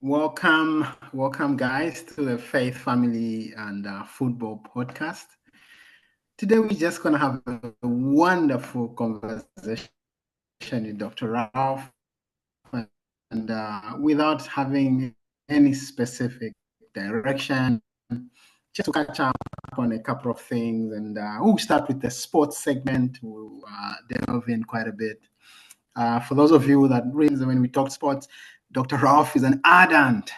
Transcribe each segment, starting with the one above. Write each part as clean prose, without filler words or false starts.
Welcome, guys, to the Faith, Family, and Football podcast. Today, we're just going to have a wonderful conversation with Dr. Ralph, and without having any specific direction, just to catch up on a couple of things. And we'll start with the sports segment. We'll delve in quite a bit. For those of you that read when we talk sports, Dr. Ralph is an ardent.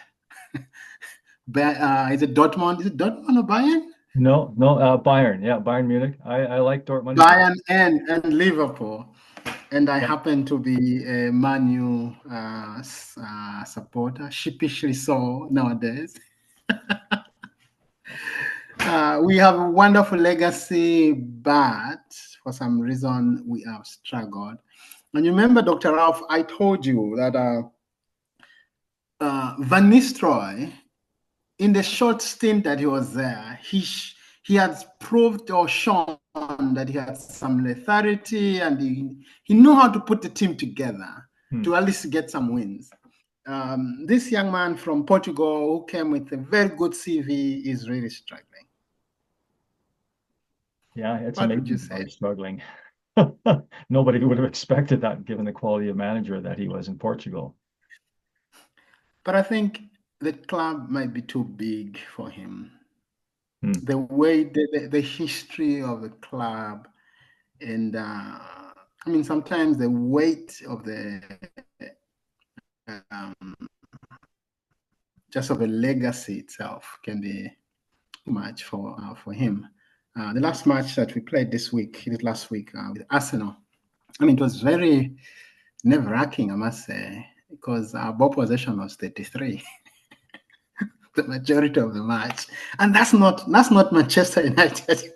Is it Dortmund? Is it Dortmund or Bayern? No, Bayern. Yeah, Bayern Munich. I like Dortmund. Bayern and Liverpool. And I happen to be a Man U supporter, sheepishly so nowadays. We have a wonderful legacy, but for some reason we have struggled. And you remember, Dr. Ralph, I told you that Van Nistelrooy, in the short stint that he was there, he had proved or shown that he had some lethargy, and he knew how to put the team together to at least get some wins. This young man from Portugal who came with a very good CV is really struggling. Yeah, it's amazing how he's struggling. Nobody would have expected that given the quality of manager that he was in Portugal. But I think the club might be too big for him. The way, the history of the club, and sometimes the weight of the just of a legacy itself can be too much for him. The last match that we played last week with Arsenal, it was very nerve-wracking, I must say, because our ball possession was 33. The majority of the match, and that's not Manchester United.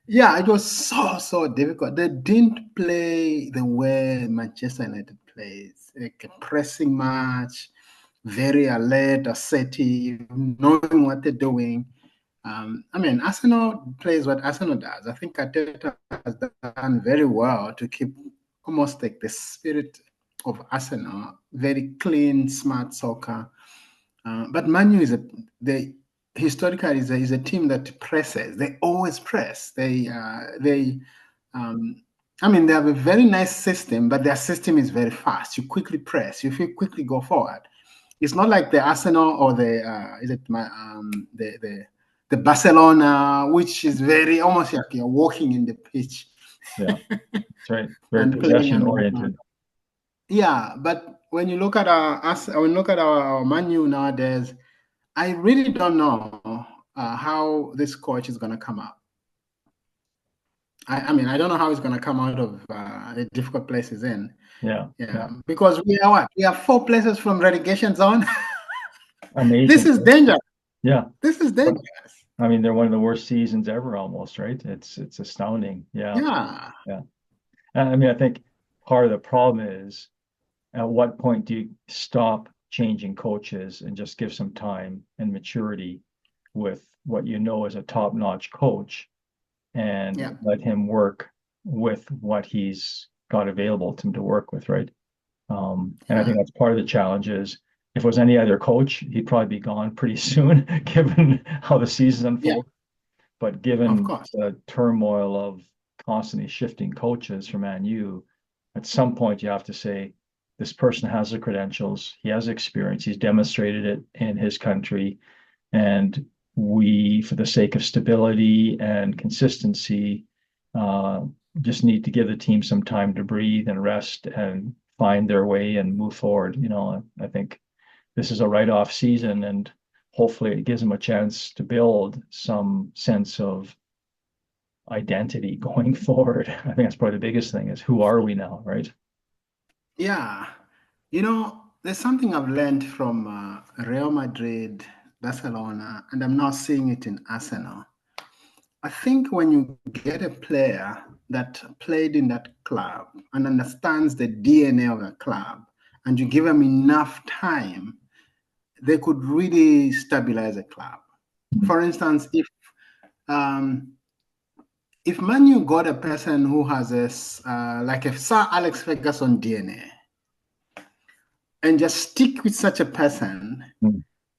Yeah, it was so difficult. They didn't play the way Manchester United plays, like a pressing match, very alert, assertive, knowing what they're doing. Arsenal plays what Arsenal does. I think Arteta has done very well to keep almost like the spirit of Arsenal, very clean, smart soccer. But Man U historically is a team that presses. They always press. They have a very nice system, but their system is very fast. You quickly press. You quickly go forward. It's not like the Arsenal or the Barcelona, which is very almost like you're walking in the pitch. Yeah, that's right. Very possession oriented. Yeah, but when you look at our Man U nowadays, I really don't know how this coach is going to come out. I don't know how he's going to come out of the difficult places in. Yeah. Because we are 4 places from relegation zone. Amazing. This is dangerous. Yeah. This is dangerous. They're one of the worst seasons ever, almost, right? It's astounding. Yeah. I think part of the problem is, at what point do you stop changing coaches and just give some time and maturity with what you know is a top-notch coach and let him work with what he's got available to him to work with, right? And I think that's part of the challenge is, if it was any other coach, he'd probably be gone pretty soon, given how the season unfolds. But given the turmoil of constantly shifting coaches from Man U, at some point you have to say, this person has the credentials, he has experience, he's demonstrated it in his country, and we, for the sake of stability and consistency, just need to give the team some time to breathe and rest and find their way and move forward. I think this is a write-off season, and hopefully it gives them a chance to build some sense of identity going forward. I think that's probably the biggest thing, is who are we now, right? Yeah. There's something I've learned from Real Madrid, Barcelona, and I'm now seeing it in Arsenal. I think when you get a player that played in that club and understands the DNA of the club, and you give them enough time, they could really stabilize a club. For instance, if Man U got a person who has like a Sir Alex Ferguson DNA, and just stick with such a person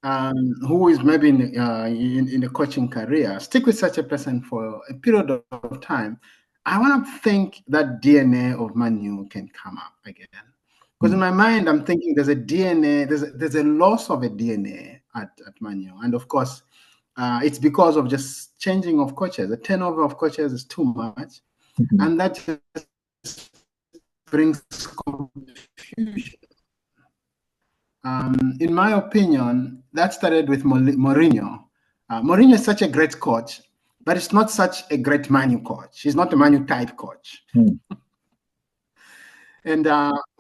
Mm. who is maybe in the coaching career, stick with such a person for a period of time, I want to think that DNA of Manu can come up again. Because in my mind, I'm thinking there's a DNA, there's a loss of a DNA at Manu. And of course, it's because of just changing of coaches. The turnover of coaches is too much. Mm-hmm. And that just brings confusion. In my opinion, that started with Mourinho. Mourinho is such a great coach, but it's not such a great Manu coach. He's not a Manu type coach. Mm. And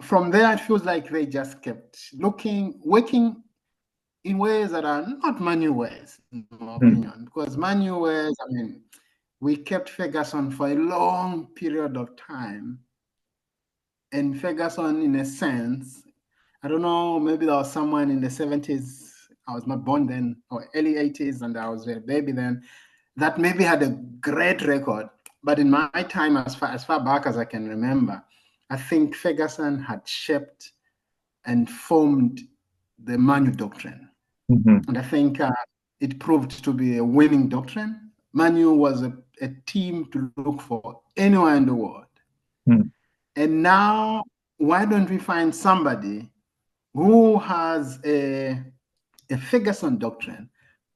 from there, it feels like they just kept working in ways that are not Manu ways, in my opinion. Because Manu ways, I mean, we kept Ferguson for a long period of time. And Ferguson, in a sense, I don't know, maybe there was someone in the 70s, I was not born then, or early 80s, and I was a baby then, that maybe had a great record. But in my time, as far back as I can remember, I think Ferguson had shaped and formed the Manu doctrine. Mm-hmm. And I think it proved to be a winning doctrine. Manu was a team to look for anywhere in the world. Mm. And now, why don't we find somebody who has a Ferguson doctrine,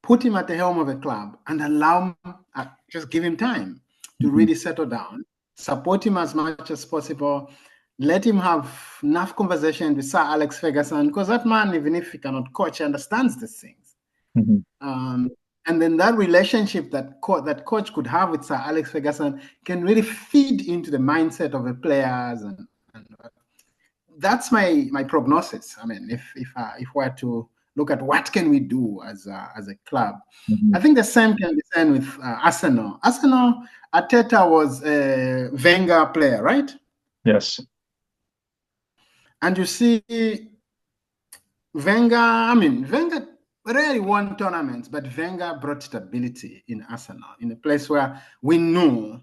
put him at the helm of a club and allow him, just give him time to really settle down, support him as much as possible, let him have enough conversation with Sir Alex Ferguson, because that man, even if he cannot coach, understands these things. And then that relationship that coach could have with Sir Alex Ferguson can really feed into the mindset of the players, and that's my prognosis. I mean, if we're to look at what can we do as a club, I think the same can be said with Arsenal. Arsenal, Arteta was a Wenger player, right? Yes. And you see, Wenger rarely won tournaments, but Wenger brought stability in Arsenal, in a place where we knew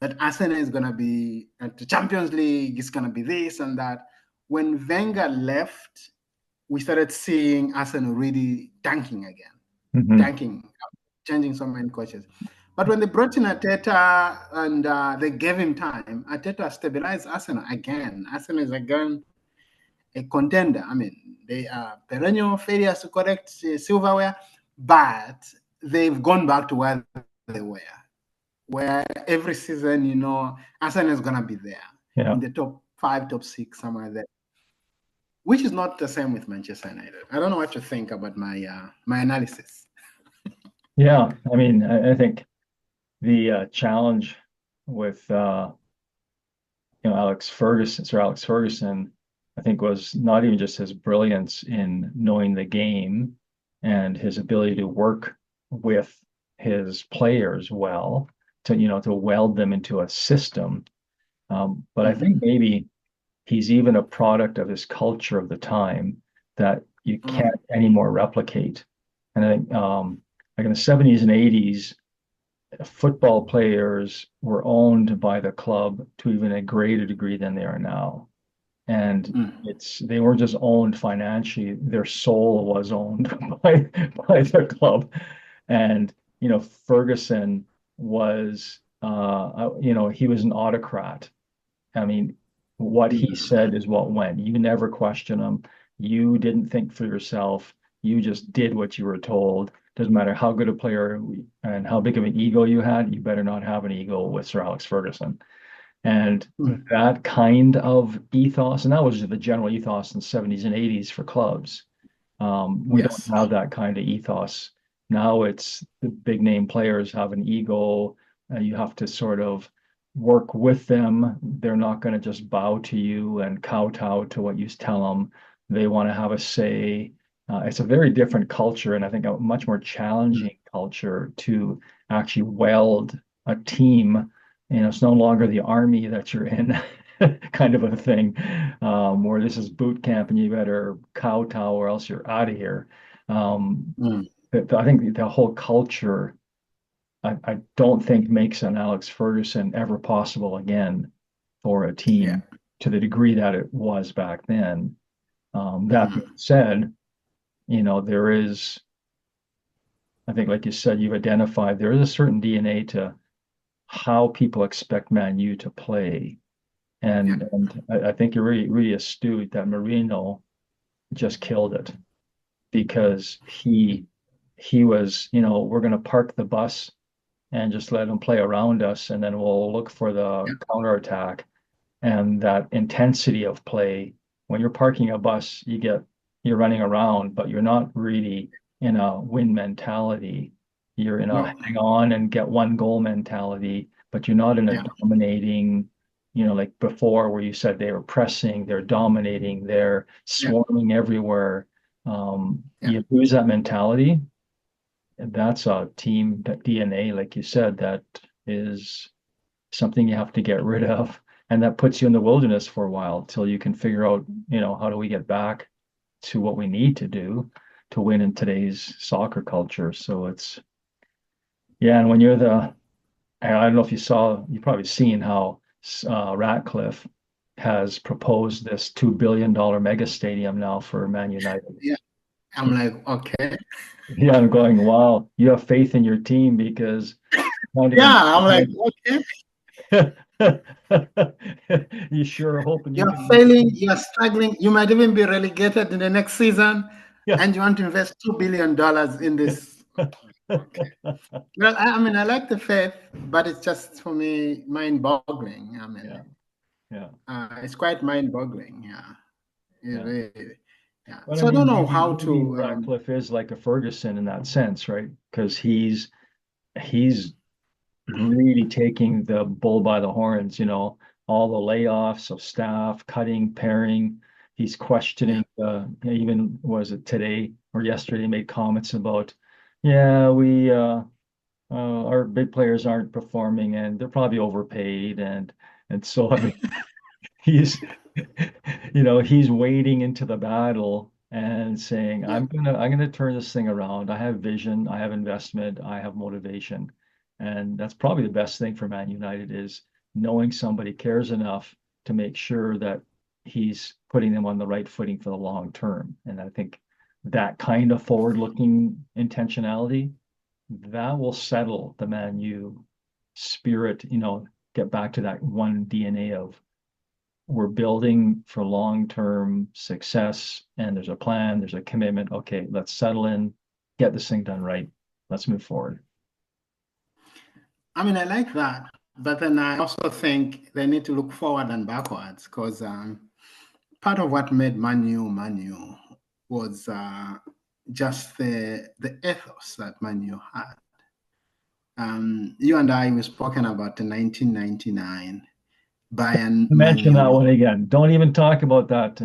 that Arsenal is going to be at the Champions League, it's going to be this and that. When Wenger left, we started seeing Arsenal really tanking again, changing so many coaches. But when they brought in Arteta and they gave him time, Arteta stabilized Arsenal again. Arsenal is again a contender. I mean, they are perennial failures to correct silverware, but they've gone back to where they were, where every season, Arsenal is going to be there in the top 5, top 6, somewhere there, which is not the same with Manchester United. I don't know what to think about my analysis. Yeah, I mean, I think the challenge with Sir Alex Ferguson, I think was not even just his brilliance in knowing the game and his ability to work with his players well, to weld them into a system. But I think maybe he's even a product of his culture of the time that you can't anymore replicate. And I think like in the 70s and 80s, football players were owned by the club to even a greater degree than they are now. And they weren't just owned financially, their soul was owned by the club. And Ferguson was he was an autocrat. I mean, what he said is what went. You never question him. You didn't think for yourself. You just did what you were told. Doesn't matter how good a player and how big of an ego you had, you better not have an ego with Sir Alex Ferguson. And that kind of ethos, and that was the general ethos in the 70s and 80s for clubs. We don't have that kind of ethos. Now it's the big name players have an ego. You have to sort of work with them. They're not going to just bow to you and kowtow to what you tell them. They want to have a say. It's a very different culture, and I think a much more challenging culture to actually weld a team. It's no longer the army that you're in, kind of a thing, where this is boot camp and you better kowtow or else you're out of here. I think the whole culture, I don't think makes an Alex Ferguson ever possible again for a team to the degree that it was back then. That being said, there is, I think, like you said, you've identified there is a certain DNA to how people expect Man U to play. And I think you're really, really astute that Marino just killed it because he was, we're going to park the bus and just let them play around us, and then we'll look for the counterattack. And that intensity of play, when you're parking a bus, you're running around, but you're not really in a win mentality. You're in a hang on and get one goal mentality, but you're not in a dominating, like before where you said they were pressing, they're dominating, they're swarming everywhere. You lose that mentality, and that's a team DNA, like you said, that is something you have to get rid of. And that puts you in the wilderness for a while till you can figure out, how do we get back to what we need to do to win in today's soccer culture. So and when you're I don't know if you've probably seen how Ratcliffe has proposed this $2 billion mega stadium now for Man United. Yeah. I'm like, okay. Yeah, I'm going, wow, you have faith in your team because I'm like, okay. You sure hoping you're failing, you're struggling, you might even be relegated in the next season, and you want to invest $2 billion in this. Okay. Well, I like the faith, but it's just, for me, mind-boggling. It's quite mind-boggling. But So I don't know how to. Ratcliffe is like a Ferguson in that sense, right? Because he's really taking the bull by the horns, all the layoffs of staff, cutting, pairing. He's questioning, even was it today or yesterday, made comments about, our big players aren't performing and they're probably overpaid. And so, I mean, he's, he's wading into the battle and saying, I'm gonna turn this thing around. I have vision, I have investment, I have motivation. And that's probably the best thing for Man United is knowing somebody cares enough to make sure that he's putting them on the right footing for the long term. And I think that kind of forward-looking intentionality, that will settle the Man U spirit, get back to that one DNA of we're building for long-term success and there's a plan, there's a commitment. Okay, let's settle in, get this thing done right. Let's move forward. I like that, but then I also think they need to look forward and backwards because part of what made Man U was just the ethos that Man U had. You and I were spoken about the 1999 Bayern. Mention that one again. Don't even talk about that.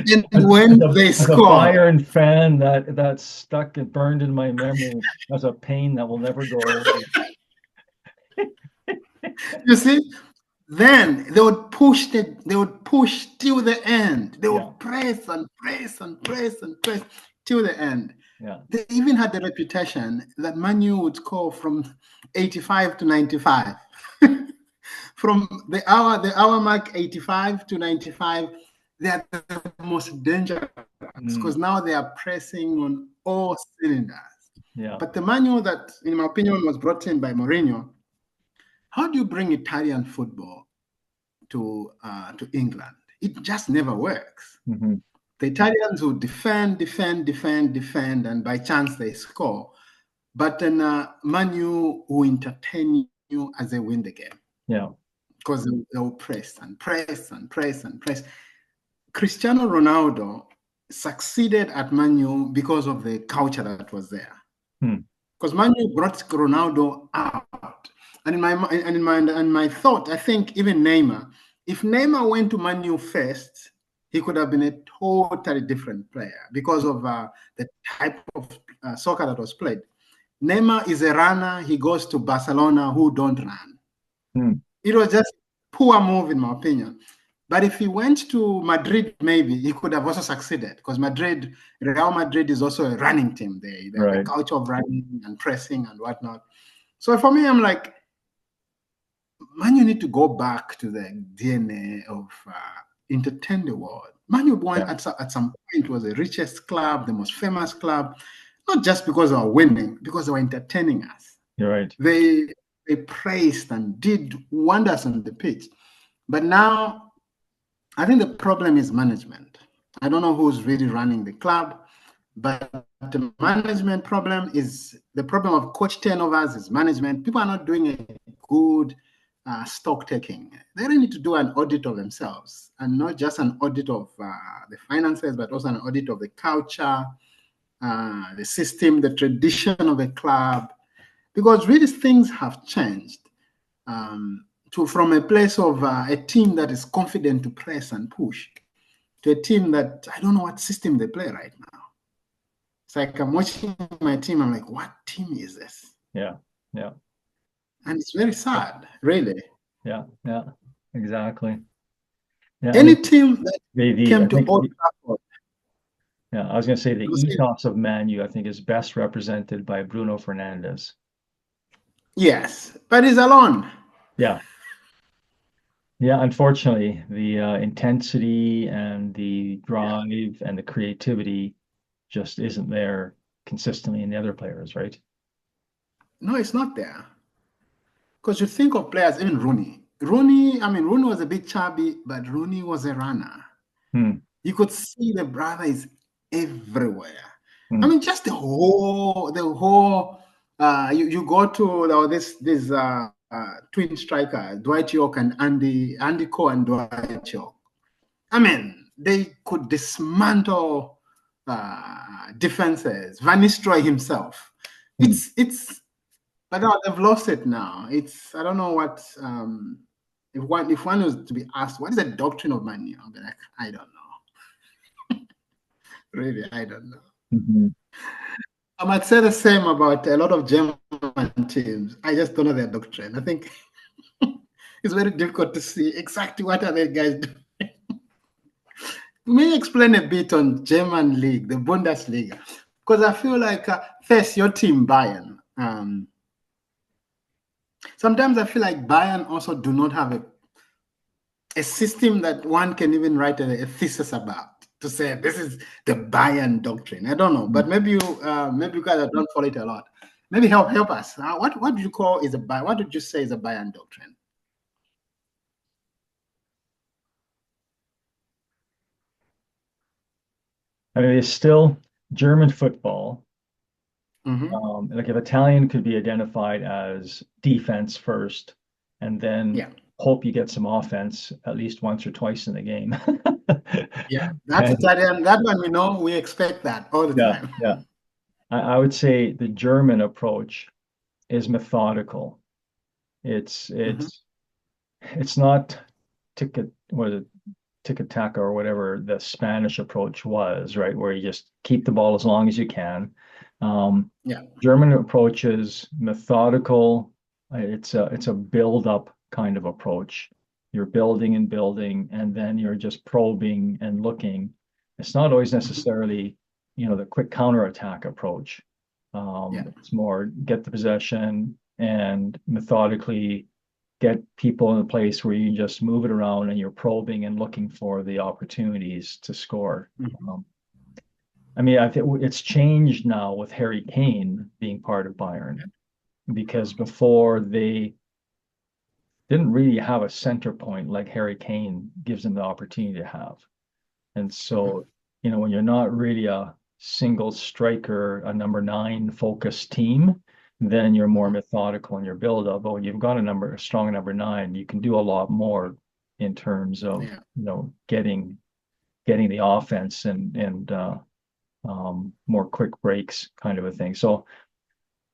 And when they scored, a Bayern fan, that stuck and burned in my memory as a pain that will never go away. You see, then they would push till the end. They would press and press and press and press till the end. Yeah. They even had the reputation that Man U would score from 85 to 95. From the hour mark 85 to 95, they are the most dangerous because now they are pressing on all cylinders. Yeah. But the Man U that, in my opinion, was brought in by Mourinho, how do you bring Italian football to England? It just never works. Mm-hmm. The Italians will defend, and by chance they score. But then Man U will entertain you as they win the game. Yeah. Because they'll press and press and press and press. Cristiano Ronaldo succeeded at Man U because of the culture that was there. Because Man U brought Ronaldo out. And in my thought, I think even Neymar, if Neymar went to Man U first, he could have been a totally different player because of the type of soccer that was played. Neymar is a runner. He goes to Barcelona, who don't run. It was just a poor move, in my opinion. But if he went to Madrid, maybe he could have also succeeded because Real Madrid is also a running team. They have a culture of running and pressing and whatnot. So for me, I'm like, Man, you need to go back to the DNA of entertain the world. Man U at some point was the richest club, the most famous club, not just because they were winning, because they were entertaining us. You're right. They praised and did wonders on the pitch. But now, I think the problem is management. I don't know who's really running the club, but the management problem is the problem of coach turnovers is management. People are not doing a good stock taking. They really need to do an audit of themselves, and not just an audit of the finances, but also an audit of the culture, the system, the tradition of a club, because really things have changed from a place of a team that is confident to press and push to a team that I don't know what system they play right now. It's like I'm watching my team, I'm like, what team is this? Yeah, yeah. And it's very sad, really. Yeah, yeah, exactly. Yeah, Any team that came to Old Trafford. Yeah, I was going to say the ethos of Man U, I think, is best represented by Bruno Fernandes. Yes, but he's alone. Yeah. Yeah, unfortunately, the intensity and the drive and the creativity just isn't there consistently in the other players, right? No, it's not there. Because you think of players, even Rooney. Rooney was a bit chubby, but Rooney was a runner. You could see the brother is everywhere. I mean, just the whole. You go to this twin striker, Dwight York and Andy Cole and Dwight York. I mean, they could dismantle defenses. Van Nistelrooy himself. It's but no, they've lost it now. I don't know what if one was to be asked, what is the doctrine of Man U? I'll be like, I don't know. Really, I don't know. I might say the same about a lot of German teams. I just don't know their doctrine. I think it's very difficult to see exactly what are they guys doing. May you explain a bit on German league, the Bundesliga, because I feel like first your team Bayern. Sometimes I feel like Bayern also do not have a system that one can even write a thesis about to say this is the Bayern doctrine. I don't know, but maybe you guys don't follow it a lot. Maybe help us. What do you call is a Bayern? What did you say is a Bayern doctrine? I mean, it's still German football. Like if Italian could be identified as defense first, and then hope you get some offense at least once or twice in the game. Yeah, that's Italian. That one we know. We expect that all the time. Yeah. I would say the German approach is methodical. It's not tiki-taka or whatever the Spanish approach was, right? Where you just keep the ball as long as you can. German approach is methodical. It's a build-up kind of approach. You're building and building, and then you're just probing and looking. It's not always necessarily, the quick counterattack approach. It's more get the possession and methodically get people in a place where you just move it around and you're probing and looking for the opportunities to score. I mean, I think it's changed now with Harry Kane being part of Bayern, because before they didn't really have a center point like Harry Kane gives them the opportunity to have. And so, when you're not really a single striker, a number 9 focused team, then you're more methodical in your build-up. But when you've got a strong number 9, you can do a lot more in terms of getting the offense and more quick breaks kind of a thing. So,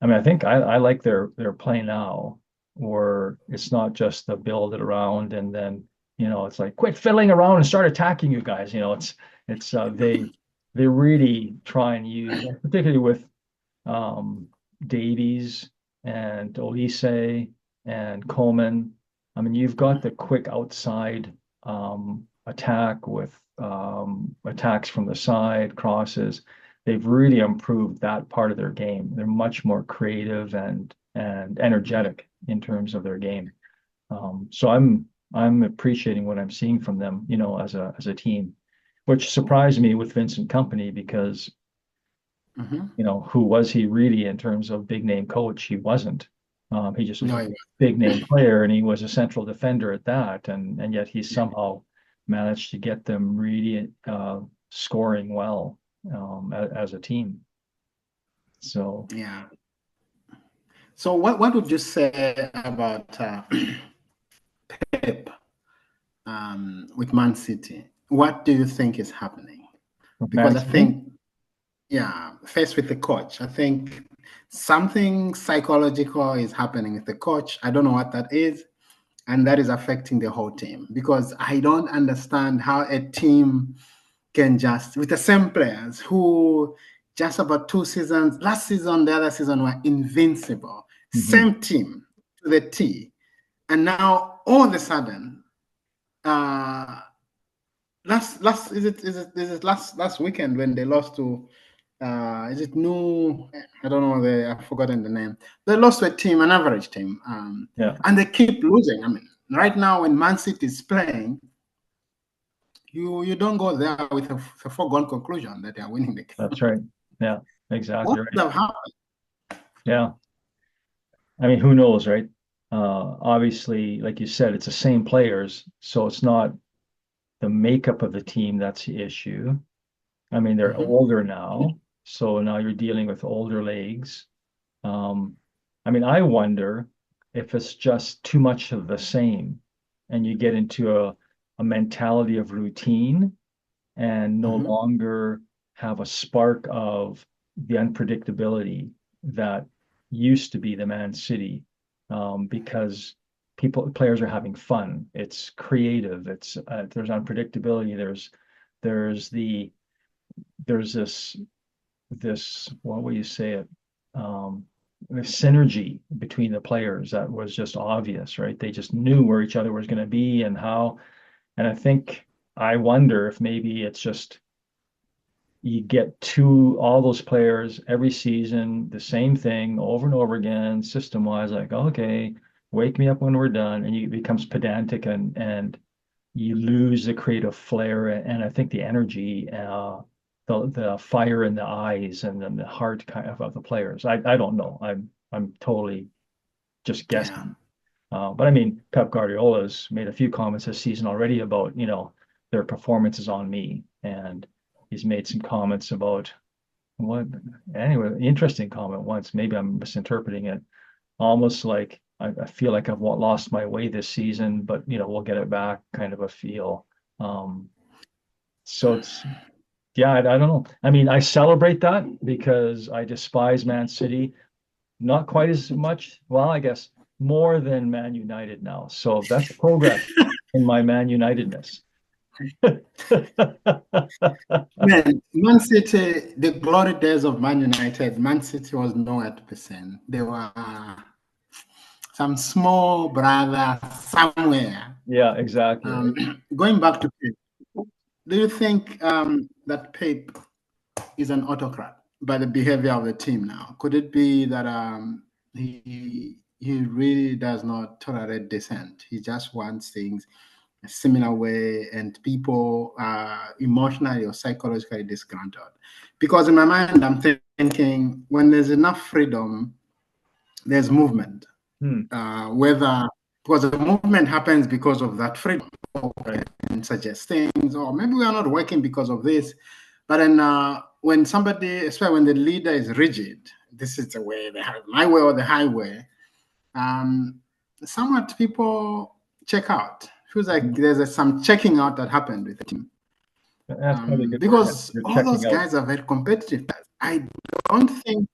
I mean, I think I like their play now, where it's not just the build it around and then it's like quit fiddling around and start attacking you guys. They really try and use, particularly with Davies and Olise and Coleman. I mean, you've got the quick outside attack with attacks from the side, crosses. They've really improved that part of their game. They're much more creative and energetic in terms of their game. So I'm appreciating what I'm seeing from them, as a team, which surprised me with Vincent Company because, who was he really in terms of big name coach? He wasn't. He just was No, a big name player, and he was a central defender at that, and yet he somehow managed to get them really scoring well as a team. So yeah. So what would you say about Pep with Man City? What do you think is happening? with Because Man I City, think, yeah, first with the coach, I think something psychological is happening with the coach. I don't know what that is, and that is affecting the whole team because I don't understand how a team can just, with the same players who just about 2 seasons, last season, the other season were invincible, mm-hmm. same team to the T. And now all of a sudden, uh, last weekend when they lost to is it new? I don't know. I've forgotten the name. They lost to a team, an average team, Yeah, and they keep losing. I mean, right now when Man City is playing, you don't go there with a foregone conclusion that they are winning the game. that's right. Yeah, exactly What right. would have happened? Yeah. I mean, who knows, right? Obviously, like you said, it's the same players, so it's not the makeup of the team that's the issue. I mean, they're Mm-hmm. older now, so now you're dealing with older legs. Um, I mean, I wonder if it's just too much of the same, and you get into a mentality of routine and no Mm-hmm. longer have a spark of the unpredictability that used to be the Man City, because players are having fun. It's creative. There's unpredictability. There's the there's this what will you say it the synergy between the players that was just obvious, right? They just knew where each other was going to be and how. And I wonder if maybe it's just you get all those players every season, the same thing over and over again, system wise, like, okay, wake me up when we're done. And it becomes pedantic and you lose the creative flair and I think the energy, the fire in the eyes and then the heart kind of the players. I don't know. I'm totally just Yeah. guessing. But I mean, Pep Guardiola's made a few comments this season already about, their performance is on me. And he's made some comments about what, anyway, interesting comment once. Maybe I'm misinterpreting it. Almost like I feel like I've lost my way this season, but, we'll get it back kind of a feel. Um, so yeah, I don't know. I mean, I celebrate that because I despise Man City not quite as much. Well, I guess more than Man United now. So that's progress in my Man Unitedness. Man City, the glory days of Man United, Man City was nowhere to be seen. They were some small brother somewhere. Yeah, exactly. Right. Going back to Pep, do you think that Pep is an autocrat by the behavior of the team now? Could it be that he really does not tolerate dissent? He just wants things a similar way, and people are emotionally or psychologically disgruntled. Because in my mind, I'm thinking when there's enough freedom, there's movement. Whether because the movement happens because of that freedom, Right. and suggest things, or maybe we are not working because of this. But then when somebody, especially when the leader is rigid, this is the way, my way or the highway, somewhat people check out. Feels like there's some checking out that happened with the team. That's probably a good word. Yeah. Because You're all checking those out. guys are very competitive. I don't think,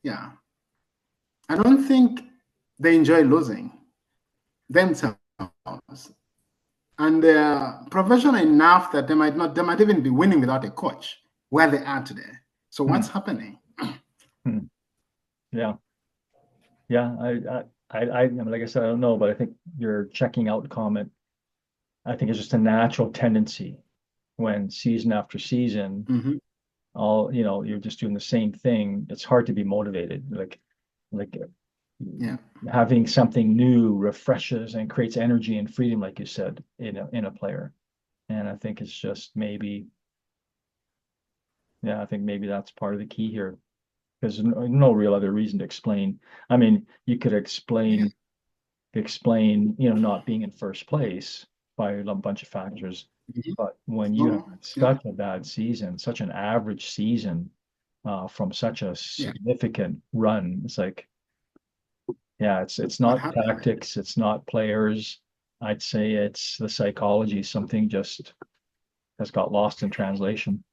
yeah, I don't think they enjoy losing themselves. And they're professional enough that they might even be winning without a coach where they are today. So Hmm. what's happening? Hmm. Yeah. Yeah. Like I said, I don't know, but I think your checking out comment, I think it's just a natural tendency when season after season, Mm-hmm. you're just doing the same thing. It's hard to be motivated. Like having something new refreshes and creates energy and freedom, like you said, in a player. And I think it's just maybe, I think maybe that's part of the key here. There's no real other reason to explain. I mean, you could explain, not being in first place by a bunch of factors. But when you have such a bad season, such an average season, from such a significant run, it's like, it's not tactics, it's not players. I'd say it's the psychology. Something just has got lost in translation.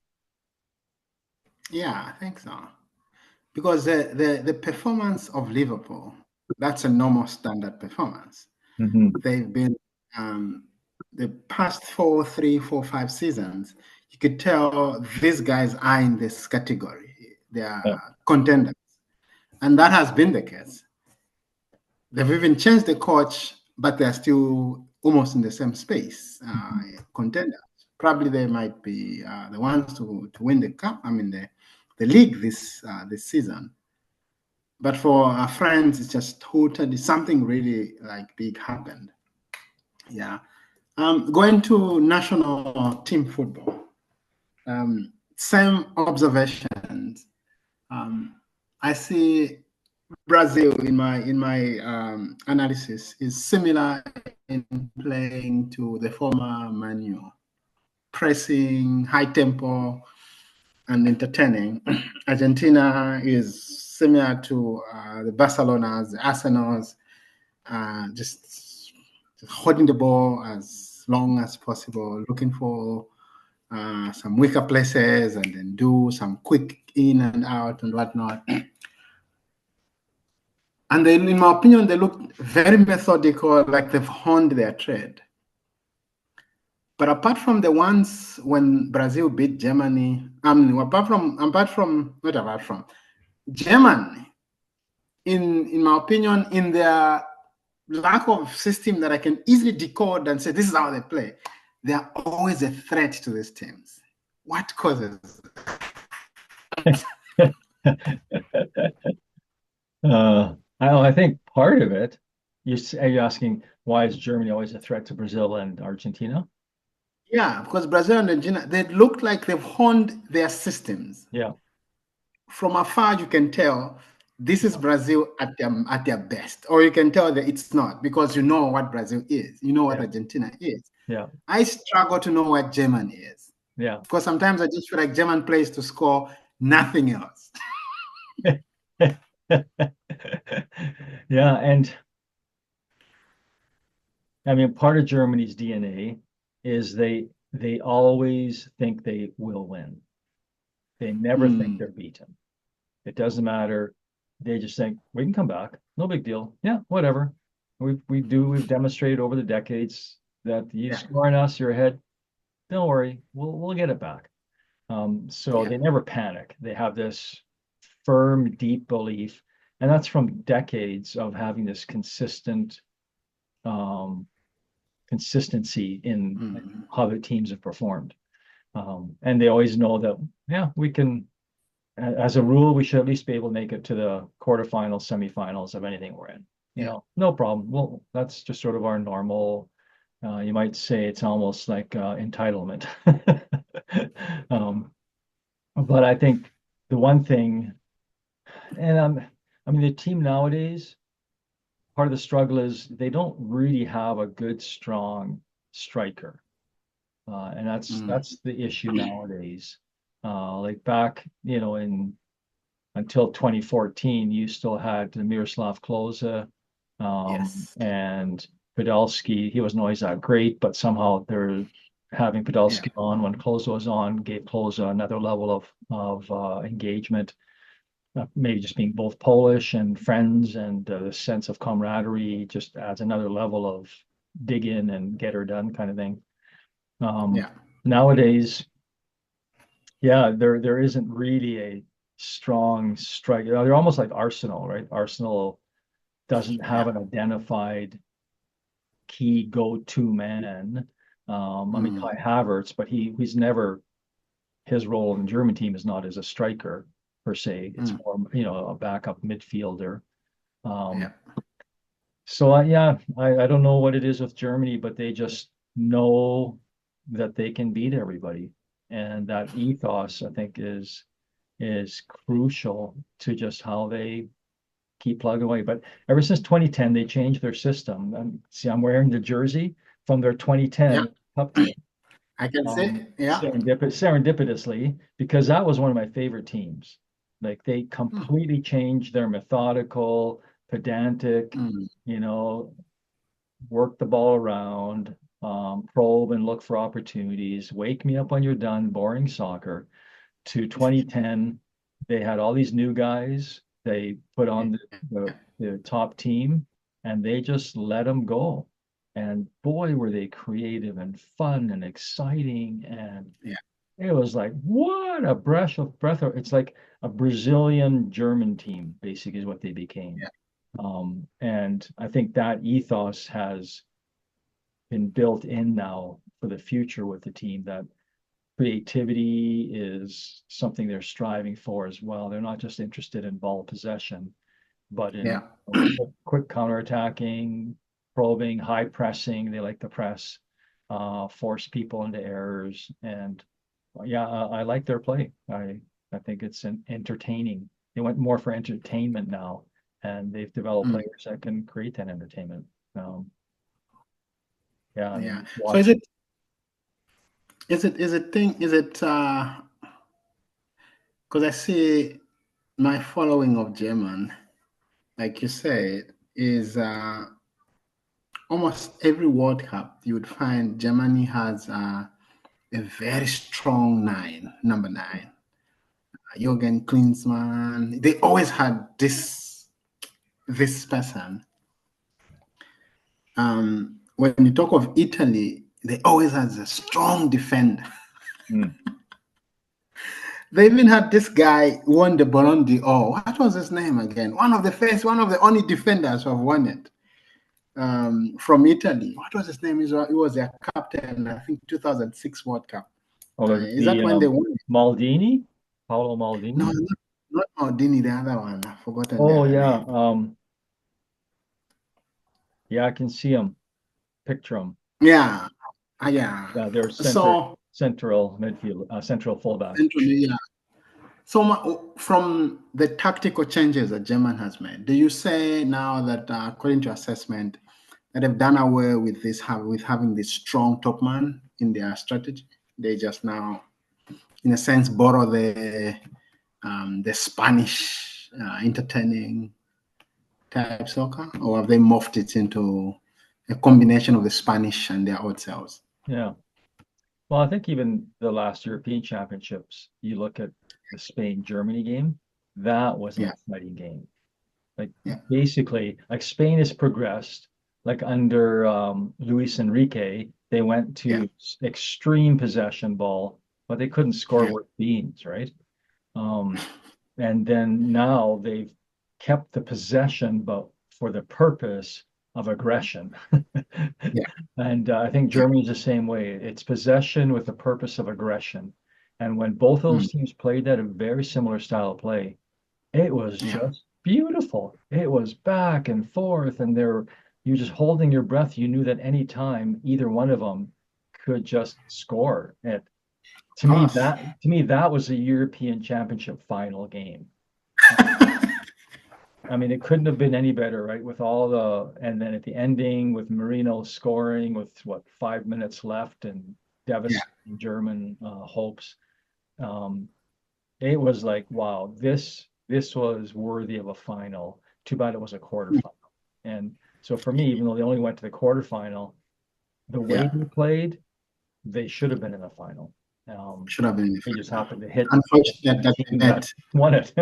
Yeah, I think so. Because the performance of Liverpool, that's a normal standard performance. They've been the past 3, 4, 5 seasons, you could tell these guys are in this category. They are contenders. And that has been the case. They've even changed the coach, but they're still almost in the same space, contenders. Probably they might be the ones to win the cup. I mean, the league this season. But for our friends, it's just totally something really like big happened. Yeah. Going to national team football, same observations. I see Brazil in my analysis is similar in playing to the former Manu, pressing, high tempo, and entertaining. Argentina is similar to the Barcelonas, the Arsenals, just holding the ball as long as possible, looking for some weaker places and then do some quick in and out and whatnot. And then, in my opinion, they look very methodical, like they've honed their trade. But apart from the ones when Brazil beat Germany, apart from Germany, in my opinion, in their lack of system that I can easily decode and say this is how they play, they are always a threat to these teams. What causes? I think part of it, are you asking why is Germany always a threat to Brazil and Argentina? Yeah, because Brazil and Argentina, they look like they've honed their systems. Yeah. From afar, you can tell this is Brazil at their best, or you can tell that it's not because you know what Brazil is, you know what Argentina is. Yeah. I struggle to know what Germany is. Yeah. Because sometimes I just feel like German plays to score, nothing else. Yeah, and I mean, part of Germany's DNA is they always think they will win. They never think they're beaten. It doesn't matter. They just think we can come back. No big deal. Yeah, whatever. We've demonstrated over the decades that you score on us, you're ahead. Don't worry, we'll get it back. So they never panic. They have this firm, deep belief, and that's from decades of having this consistency in how the teams have performed. And they always know that, we can, as a rule, we should at least be able to make it to the quarterfinals, semifinals of anything we're in. No problem. Well, that's just sort of our normal, you might say it's almost like entitlement. But I think the one thing, and I mean, the team nowadays, part of the struggle is they don't really have a good, strong striker. And that's the issue nowadays. Like back, until 2014, you still had Miroslav Klose, and Podolski. He wasn't always that great, but somehow they're having Podolski on when Klose was on, gave Klose another level of engagement. Maybe just being both Polish and friends, and the sense of camaraderie just adds another level of dig in and get her done kind of thing. Nowadays, there isn't really a strong striker. They're almost like Arsenal, right? Arsenal doesn't have an identified key go-to man. I mean, Kai Havertz, but he's never, his role in the German team is not as a striker per se. It's more, a backup midfielder. Um, so I don't know what it is with Germany, but they just know that they can beat everybody. And that ethos, I think, is crucial to just how they keep plugging away. But ever since 2010, they changed their system. See, I'm wearing the jersey from their 2010 Cup team. I can say, Serendipitously, because that was one of my favorite teams. Like they completely changed their methodical, pedantic, you know, work the ball around, probe and look for opportunities, wake me up when you're done, boring soccer. To 2010, they had all these new guys. They put on the top team and they just let them go. And boy, were they creative and fun and exciting. And it was like, what a breath of, it's like a Brazilian German team, basically, is what they became. And I think that ethos has been built in now for the future with the team, that creativity is something they're striving for as well. They're not just interested in ball possession, but in quick counterattacking, probing, high pressing. They like to press, force people into errors. And I like their play. I think it's entertaining. They went more for entertainment now, and they've developed players that can create that entertainment. I mean, So is it because I see my following of German, like you said, is almost every World Cup you would find Germany has a very strong number nine. Jürgen Klinsmann. They always had this person. When you talk of Italy, they always had a strong defender. They even had this guy who won the Ballon d'Or. What was his name again? One of the only defenders who have won it from Italy. What was his name? He was their captain, I think, 2006 World Cup. Is that when they won it? Maldini? Paolo Maldini? No, not Maldini, the other one. I've forgotten the Oh, other yeah. name. I can see him. Picture him. Yeah. They're central midfield, central fullback. So from the tactical changes that German has made, do you say now that according to assessment that they've done away with having this strong top man in their strategy? They just now, in a sense, borrow the Spanish entertaining type soccer, or have they morphed it into a combination of the Spanish and their old selves? Yeah. Well, I think even the last European Championships, you look at the Spain-Germany game, that was an exciting game. Like basically, like Spain has progressed, like under Luis Enrique, they went to extreme possession ball, but they couldn't score worth beans, right? And then now they've kept the possession, but for the purpose of aggression. And I think Germany's the same way. It's possession with the purpose of aggression. And when both those teams played that, a very similar style of play, it was just beautiful. It was back and forth, and you're just holding your breath. You knew that any time either one of them could just score. To me, that was a European Championship final game. I mean, it couldn't have been any better, right? And then at the ending with Marino scoring with 5 minutes left and devastating German hopes. It was like, wow, this was worthy of a final. Too bad it was a quarterfinal. And so for me, even though they only went to the quarterfinal, the way they played, they should have been in the final. Should have been. They just happened to hit. Unfortunate that they met. Won it.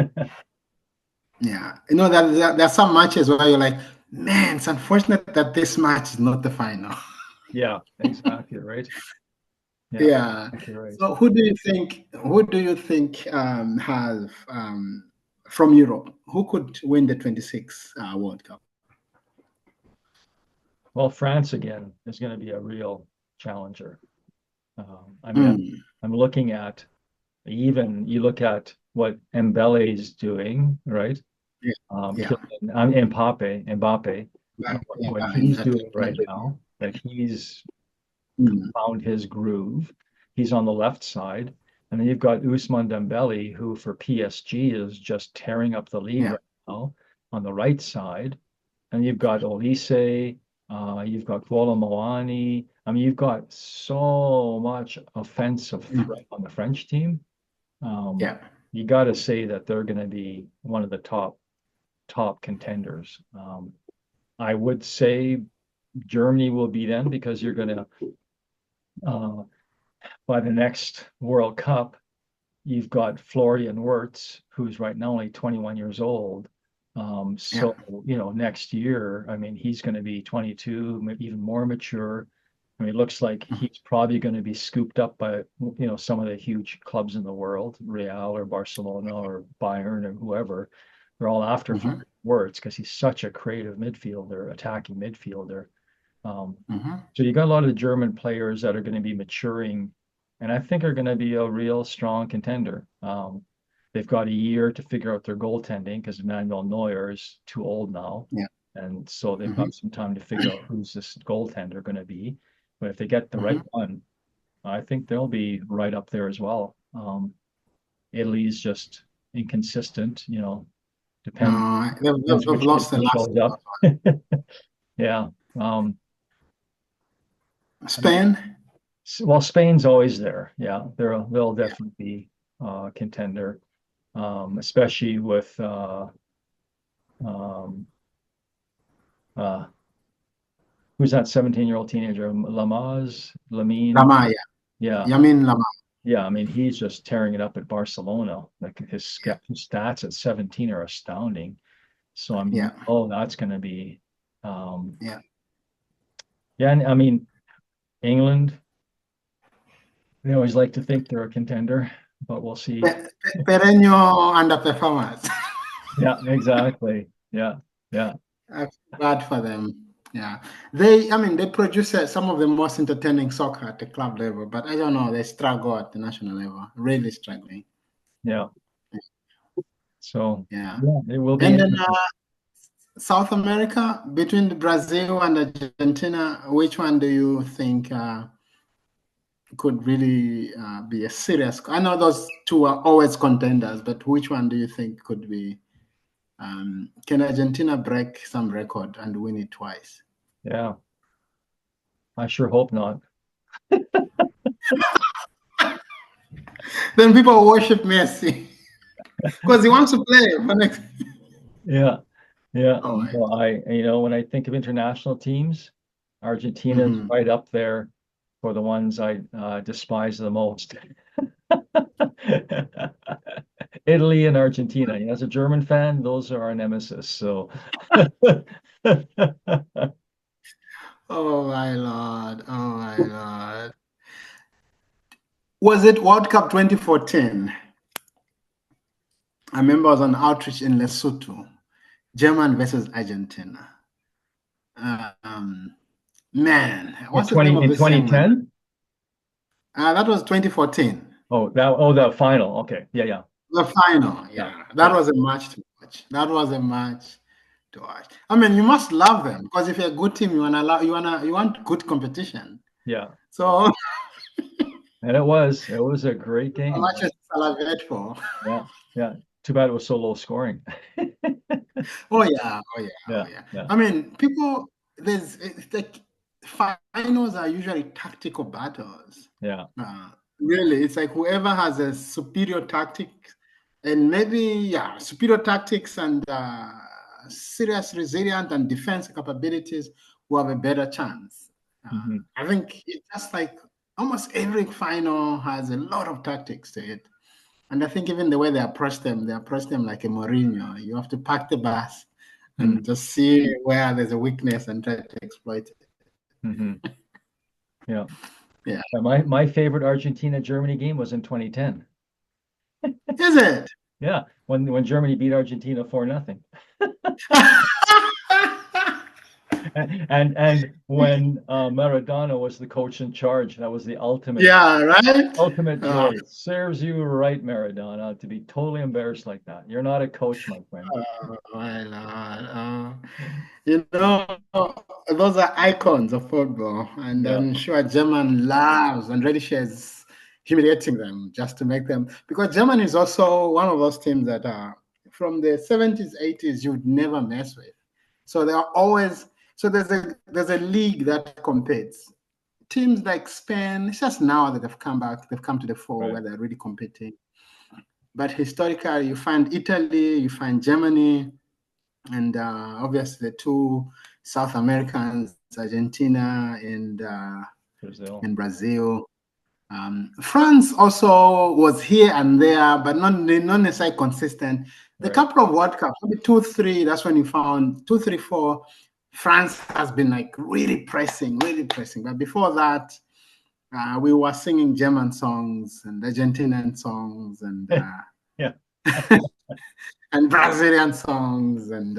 There's some matches where you're like, man, it's unfortunate that this match is not the final. Yeah, exactly right. Exactly right. So who do you think has from Europe, who could win the 26 World Cup? Well, France again is going to be a real challenger. I mean, I'm looking at, even you look at what Mbele is doing, right? Mbappe, what he's doing right now, that he's found his groove. He's on the left side. And then you've got Ousmane Dembele, who for PSG is just tearing up the league right now on the right side. And you've got Olise, you've got Kolo Muani. I mean, you've got so much offensive threat on the French team. You got to say that they're going to be one of the top contenders. I would say Germany will be them because you're going to by the next World Cup, you've got Florian Wirtz, who's right now only 21 years old. Next year, I mean, he's going to be 22, maybe even more mature. I mean, it looks like he's probably going to be scooped up by, some of the huge clubs in the world, Real or Barcelona or Bayern or whoever. They're all after Wirtz because he's such a creative midfielder, attacking midfielder. So you got a lot of the German players that are going to be maturing, and I think are going to be a real strong contender. They've got a year to figure out their goaltending because Manuel Neuer is too old now. And so they've got some time to figure out who's this goaltender going to be. But if they get the right one, I think they'll be right up there as well. Italy's just inconsistent, depends. They've lost the last up. Yeah. Spain? Well, Spain's always there. Yeah, they'll definitely be a contender, especially with who's that 17-year-old teenager? Lamine. Lamar, yeah. Yamin Lamar. Yeah, I mean, he's just tearing it up at Barcelona. Like his stats at 17 are astounding. So I mean, that's going to be, yeah, and I mean, England, they always like to think they're a contender, but we'll see. Perennial underperformers. Yeah, exactly. Yeah. That's bad for them. Yeah, they produce some of the most entertaining soccer at the club level, but I don't know, they struggle at the national level, really struggling. Yeah. So yeah it will be. And then South America, between Brazil and Argentina, which one do you think could really be a serious? I know those two are always contenders, but which one do you think could be? Can Argentina break some record and win it twice? Yeah, I sure hope not. Then people worship Messi because he wants to play for next. Yeah. Oh, well, when I think of international teams, Argentina's right up there for the ones I despise the most. Italy and Argentina. As a German fan, those are our nemesis. So. Oh my Lord. Was it World Cup 2014? I remember I was on outreach in Lesotho, Germany versus Argentina. Man, what's the name of this 2010? That was 2014. The final. Okay. Yeah. The final. Yeah. That was a match to watch. I mean, you must love them because if you're a good team, you want good competition. Yeah. So. And it was a great game. How much is salivate for? Yeah. Too bad it was so low scoring. Oh yeah. I mean, like finals are usually tactical battles. Yeah. Really, it's like whoever has a superior tactic and maybe superior tactics and serious resilient and defense capabilities will have a better chance. I think it's just like almost every final has a lot of tactics to it. And I think even the way they approach them like a Mourinho. You have to pack the bus and just see where there's a weakness and try to exploit it. Yeah. My favorite Argentina-Germany game was in 2010. Is it? Yeah, when Germany beat Argentina 4-0. And when Maradona was the coach in charge, that was the Yeah, right? ultimate joy. Serves you right, Maradona, to be totally embarrassed like that. You're not a coach, my friend. My Lord. You know, those are icons of football, and Yeah, I'm sure German loves and really shares humiliating them just to make them, because Germany is also one of those teams that are from the 70s, 80s you would never mess with. So they are always, so there's a league that competes. Teams like Spain, it's just now that they've come back, they've come to the fore right. where they're really competing. But historically, you find Italy, you find Germany, and obviously the two South Americans, Argentina Brazil. and Brazil. France also was here and there, but not necessarily consistent. The Right. couple of World Cups, maybe 2, 3, that's when you found 2, 3, 4. France has been like really pressing, really pressing. But before that, we were singing German songs and Argentinian songs and Yeah. and Brazilian songs and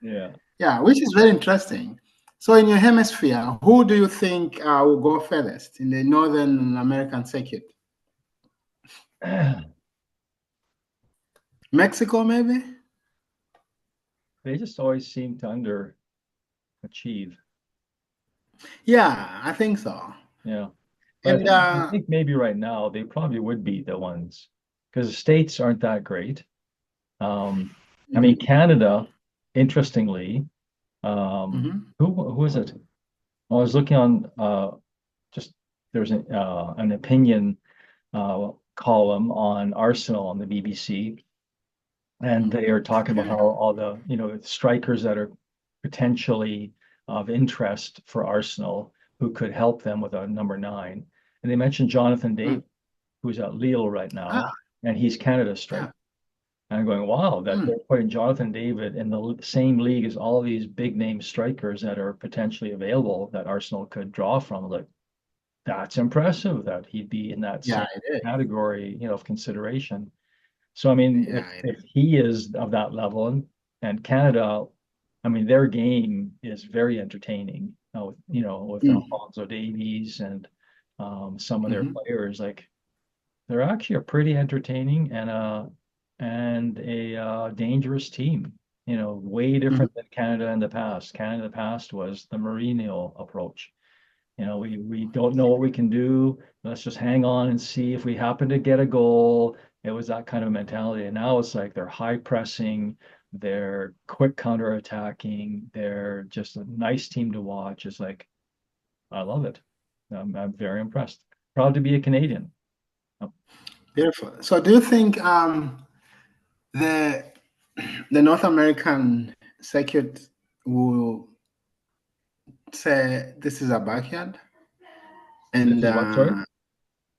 Yeah. yeah, which is very interesting. So, in your hemisphere, who do you think will go furthest in the Northern American circuit? Mexico, maybe? They just always seem to underachieve. Yeah, I think so. Yeah. But And I think maybe right now they probably would be the ones because the states aren't that great. I mean, mhm, Canada, interestingly, mhm, who is it? I was looking on just there's an opinion column on Arsenal on the BBC, and they are talking about how okay. all the strikers that are potentially of interest for Arsenal who could help them with a number nine, and they mentioned Jonathan Mm. David, who's at Lille right Ah, now, and he's Canada's yeah. striker. And I'm going, wow, that Mm, they're putting Jonathan David in the same league as all these big name strikers that are potentially available that Arsenal could draw from. Like, that's impressive that he'd be in that yeah, same it is. category, of consideration. So, I mean, if Yeah, it if is. he is of that level and Canada, I mean, their game is very entertaining, with Mm, Alfonso Davies and some of their mhm, players, like they're actually a pretty entertaining and a dangerous team. Way mhm, different than Canada in the past. Canada in the past was the Mourinho approach. We don't know what we can do. Let's just hang on and see if we happen to get a goal. It was that kind of mentality. And now it's like they're high pressing, they're quick counterattacking, they're just a nice team to watch. It's like, I love it. I'm very impressed. Proud to be a Canadian. beautiful. So, do you think the the North American circuit will say this is our backyard, This and is what, sorry?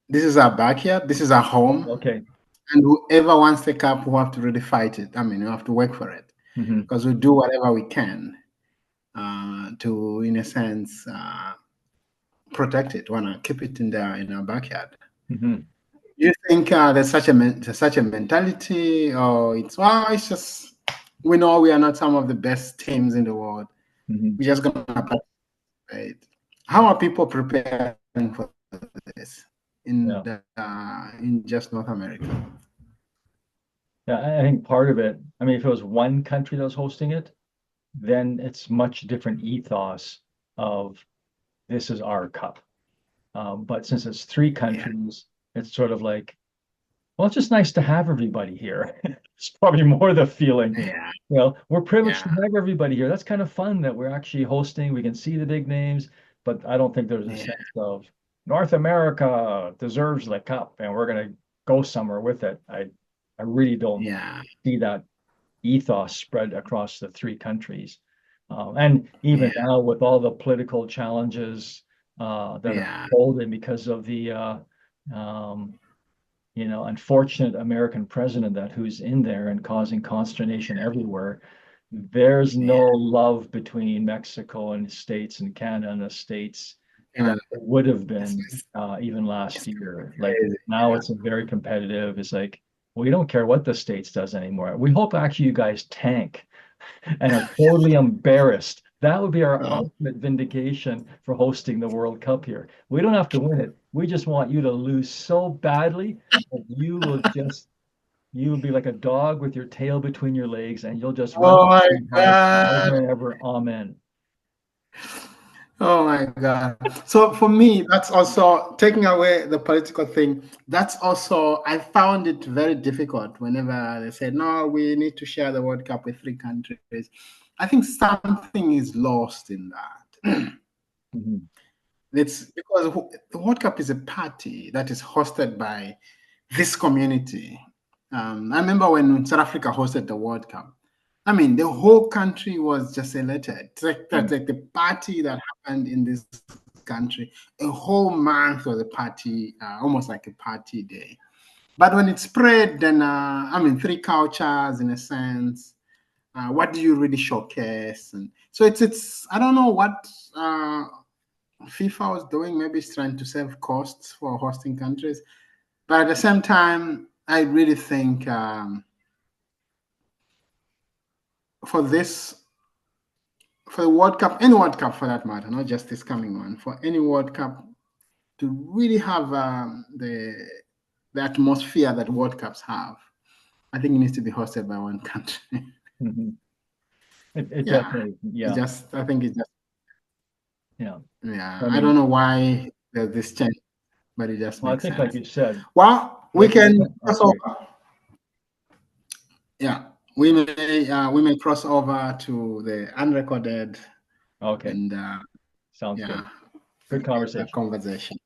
this is our backyard, this is our home, Okay. and whoever wants the cup will have to really fight it. I mean, you have to work for it Hmm. because we do whatever we can to, in a sense, protect it. Want to keep it in our backyard. Hmm. Do you think there's such a mentality, or it's just we know we are not some of the best teams in the world. Hmm. We're just gonna participate. How are people preparing for this Yeah. in just North America? Yeah, I think part of it, I mean, if it was one country that was hosting it, then it's much different ethos of this is our cup. But since it's three Yeah, countries, it's sort of like, well, it's just nice to have everybody here. It's probably more the feeling. yeah, Well, we're privileged to yeah, have everybody here. That's kind of fun that we're actually hosting. We can see the big names, but I don't think there's a yeah, sense of North America deserves the cup and we're going to go somewhere with it. I really don't yeah, see that ethos spread across the three countries. And even yeah, now, with all the political challenges that are yeah, unfolding because of the um, unfortunate American president that who's in there and causing consternation everywhere, there's yeah. no love between Mexico and the States and Canada and the States that And would have it's, been it's, even last it's year. Like crazy. now it's a very competitive. It's like we don't care what the States does anymore. We hope actually you guys tank and are totally embarrassed That would be our ultimate vindication for hosting the World Cup here. We don't have to win it. We just want you to lose so badly that you will be like a dog with your tail between your legs and you'll just run Oh my hard God. forever and ever. Amen. Oh my God. So for me, that's also taking away the political thing. That's also, I found it very difficult whenever they said, no, we need to share the World Cup with 3 countries. I think something is lost in that. Mm-hmm. It's because the World Cup is a party that is hosted by this community. I remember when South Africa hosted the World Cup. I mean, the whole country was just elated. It's like that's like the party that happened in this country. A whole month was a party, almost like a party day. But when it spread, then I mean, 3 cultures in a sense. What do you really showcase? And so it's I don't know what FIFA was doing. Maybe it's trying to save costs for hosting countries, but at the same time, I really think for this, for the World Cup, any World Cup for that matter, not just this coming one, for any World Cup to really have the atmosphere that World Cups have, I think it needs to be hosted by one country. Mm-hmm. It Yeah, definitely, yeah. I think it just, Yeah. yeah. I I don't mean, know why there's this change, but it just well, I makes think like sense. you said, Well, we like, can oh, cross sorry. over. Yeah, we may cross over to the unrecorded Okay. and Sounds yeah, good. Good conversation. conversation.